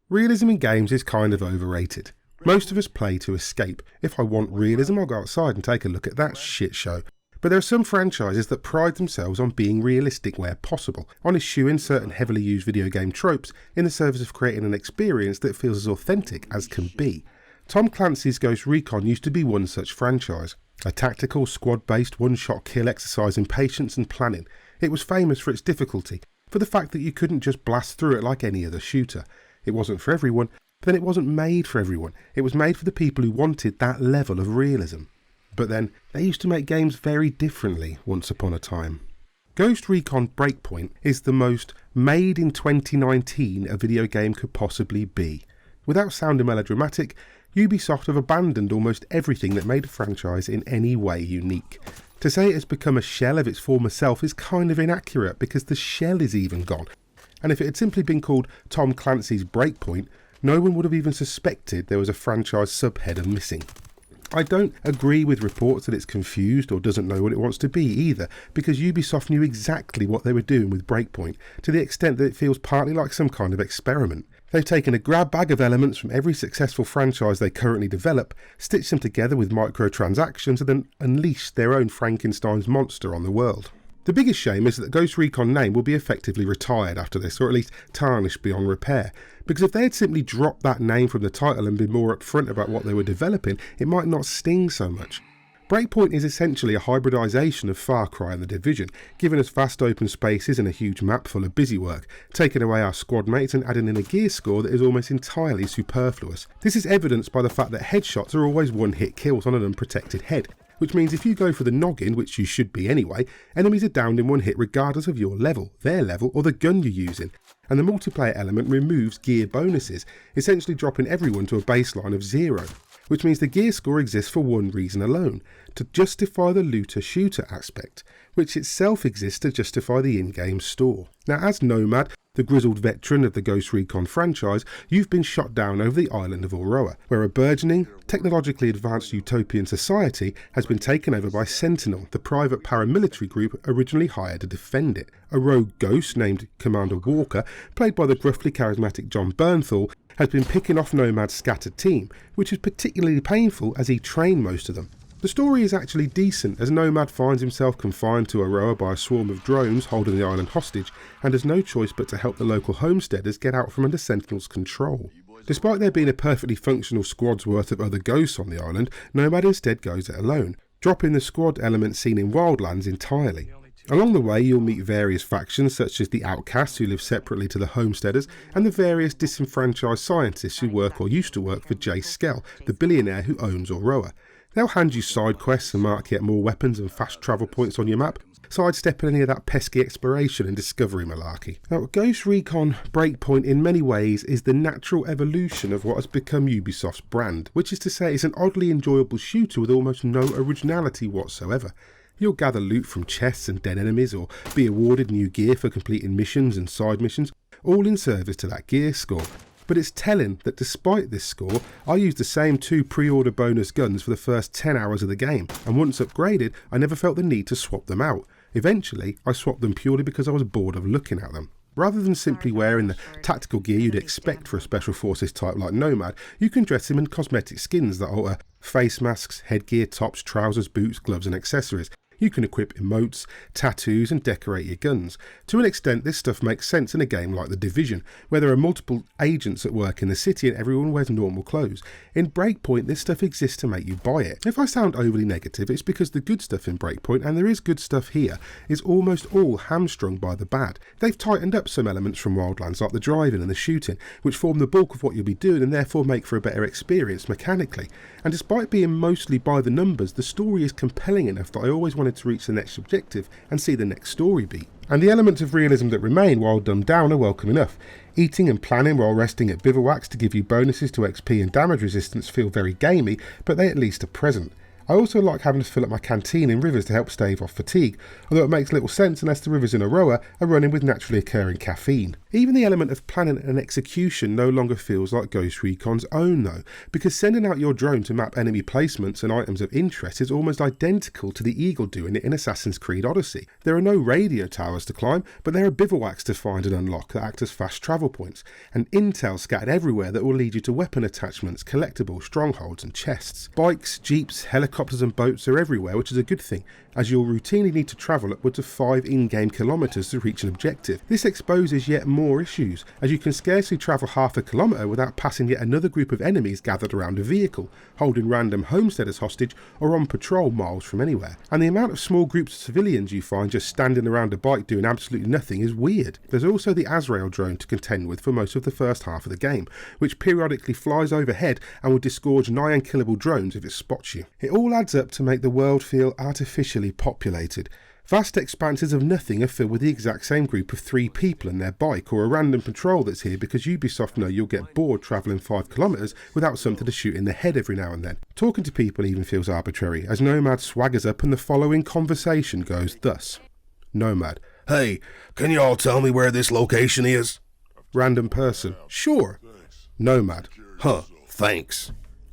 Realism in games is kind of overrated. Most of us play to escape. If I want realism, I'll go outside and take a look at that shit show. But there are some franchises that pride themselves on being realistic where possible, on eschewing certain heavily used video game tropes in the service of creating an experience that feels as authentic as can be. Tom Clancy's Ghost Recon used to be one such franchise. A tactical, squad-based, one-shot kill exercise in patience and planning. It was famous for its difficulty, for the fact that you couldn't just blast through it like any other shooter. It wasn't for everyone, but then it wasn't made for everyone. It was made for the people who wanted that level of realism. But then, they used to make games very differently once upon a time. Ghost Recon Breakpoint is the most made in 2019 a video game could possibly be. Without sounding melodramatic, Ubisoft have abandoned almost everything that made a franchise in any way unique. To say it has become a shell of its former self is kind of inaccurate because the shell is even gone. And if it had simply been called Tom Clancy's Breakpoint, no one would have even suspected there was a franchise subheader missing. I don't agree with reports that it's confused or doesn't know what it wants to be either, because Ubisoft knew exactly what they were doing with Breakpoint, to the extent that it feels partly like some kind of experiment. They've taken a grab bag of elements from every successful franchise they currently develop, stitched them together with microtransactions, and then unleashed their own Frankenstein's monster on the world. The biggest shame is that the Ghost Recon name will be effectively retired after this, or at least tarnished beyond repair, because if they had simply dropped that name from the title and been more upfront about what they were developing, it might not sting so much. Breakpoint is essentially a hybridisation of Far Cry and The Division, giving us vast open spaces and a huge map full of busy work, taking away our squad mates and adding in a gear score that is almost entirely superfluous. This is evidenced by the fact that headshots are always one-hit kills on an unprotected head, which means if you go for the noggin, which you should be anyway, enemies are downed in one hit regardless of your level, their level, or the gun you're using. And the multiplayer element removes gear bonuses, essentially dropping everyone to a baseline of 0. Which means the gear score exists for one reason alone, to justify the looter-shooter aspect, which itself exists to justify the in-game store. Now, as Nomad, the grizzled veteran of the Ghost Recon franchise, you've been shot down over the island of Auroa, where a burgeoning, technologically advanced utopian society has been taken over by Sentinel, the private paramilitary group originally hired to defend it. A rogue ghost named Commander Walker, played by the gruffly charismatic John Bernthal, has been picking off Nomad's scattered team, which is particularly painful as he trained most of them. The story is actually decent, as Nomad finds himself confined to Auroa by a swarm of drones holding the island hostage, and has no choice but to help the local homesteaders get out from under Sentinel's control. Despite there being a perfectly functional squad's worth of other ghosts on the island, Nomad instead goes it alone, dropping the squad element seen in Wildlands entirely. Along the way, you'll meet various factions such as the outcasts who live separately to the homesteaders, and the various disenfranchised scientists who work or used to work for Jay Skell, the billionaire who owns Auroa. They'll hand you side quests and mark yet more weapons and fast travel points on your map, sidestepping any of that pesky exploration and discovery malarkey. Now, Ghost Recon Breakpoint in many ways is the natural evolution of what has become Ubisoft's brand, which is to say it's an oddly enjoyable shooter with almost no originality whatsoever. You'll gather loot from chests and dead enemies, or be awarded new gear for completing missions and side missions, all in service to that gear score. But it's telling that despite this score, I used the same 2 pre-order bonus guns for the first 10 hours of the game, and once upgraded, I never felt the need to swap them out. Eventually, I swapped them purely because I was bored of looking at them. Rather than simply wearing the tactical gear you'd expect for a special forces type like Nomad, you can dress him in cosmetic skins that alter face masks, headgear, tops, trousers, boots, gloves and accessories. You can equip emotes, tattoos and decorate your guns. To an extent, this stuff makes sense in a game like The Division, where there are multiple agents at work in the city and everyone wears normal clothes. In Breakpoint, this stuff exists to make you buy it. If I sound overly negative, it's because the good stuff in Breakpoint, and there is good stuff here, is almost all hamstrung by the bad. They've tightened up some elements from Wildlands, like the driving and the shooting, which form the bulk of what you'll be doing and therefore make for a better experience mechanically. And despite being mostly by the numbers, the story is compelling enough that I always wanted to reach the next objective and see the next story beat. And the elements of realism that remain while dumbed down are welcome enough. Eating and planning while resting at bivouacs to give you bonuses to XP and damage resistance feel very gamey, but they at least are present. I also like having to fill up my canteen in rivers to help stave off fatigue, although it makes little sense unless the rivers in Auroa are running with naturally occurring caffeine. Even the element of planning and execution no longer feels like Ghost Recon's own though, because sending out your drone to map enemy placements and items of interest is almost identical to the Eagle doing it in Assassin's Creed Odyssey. There are no radio towers to climb, but there are bivouacs to find and unlock that act as fast travel points, and intel scattered everywhere that will lead you to weapon attachments, collectibles, strongholds and chests. Bikes, jeeps, helicopters and boats are everywhere, which is a good thing, as you'll routinely need to travel upwards of 5 in-game kilometres to reach an objective. This exposes yet more issues, as you can scarcely travel half a kilometre without passing yet another group of enemies gathered around a vehicle, holding random homesteaders hostage or on patrol miles from anywhere. And the amount of small groups of civilians you find just standing around a bike doing absolutely nothing is weird. There's also the Azrael drone to contend with for most of the first half of the game, which periodically flies overhead and will disgorge nigh unkillable drones if it spots you. It all adds up to make the world feel artificially populated. Vast expanses of nothing are filled with the exact same group of 3 people and their bike, or a random patrol that's here because Ubisoft know you'll get bored travelling 5 kilometres without something to shoot in the head every now and then. Talking to people even feels arbitrary, as Nomad swaggers up and the following conversation goes thus. Nomad: Hey, can you all tell me where this location is? Random person: Sure. Nomad: Huh, thanks.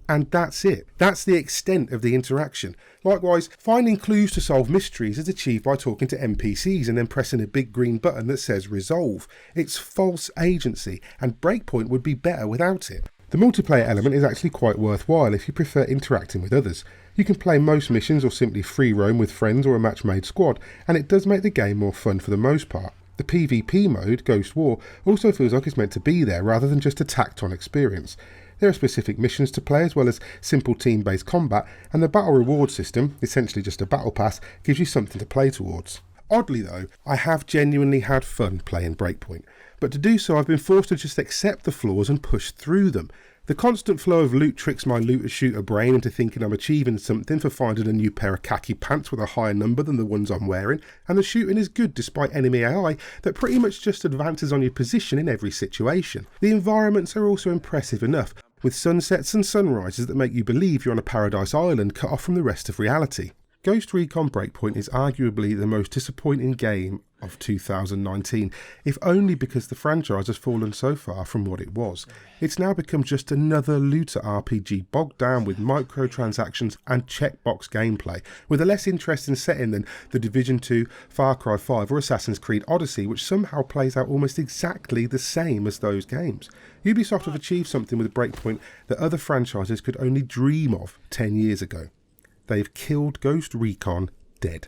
And that's it. That's the extent of the interaction. Likewise, finding clues to solve mysteries is achieved by talking to NPCs and then pressing a big green button that says resolve. It's false agency, and Breakpoint would be better without it. The multiplayer element is actually quite worthwhile if you prefer interacting with others. You can play most missions or simply free roam with friends or a match-made squad, and it does make the game more fun for the most part. The PvP mode, Ghost War, also feels like it's meant to be there rather than just a tacked-on experience. There are specific missions to play as well as simple team-based combat, and the battle reward system, essentially just a battle pass, gives you something to play towards. Oddly though, I have genuinely had fun playing Breakpoint, but to do so I've been forced to just accept the flaws and push through them. The constant flow of loot tricks my looter-shooter brain into thinking I'm achieving something for finding a new pair of khaki pants with a higher number than the ones I'm wearing, and the shooting is good despite enemy AI that pretty much just advances on your position in every situation. The environments are also impressive enough, with sunsets and sunrises that make you believe you're on a paradise island cut off from the rest of reality. Ghost Recon Breakpoint is arguably the most disappointing game of 2019, if only because the franchise has fallen so far from what it was. It's now become just another looter RPG bogged down with microtransactions and checkbox gameplay, with a less interesting setting than The Division 2, Far Cry 5 or Assassin's Creed Odyssey, which somehow plays out almost exactly the same as those games. Ubisoft have achieved something with Breakpoint that other franchises could only dream of 10 years ago. They've killed Ghost Recon dead.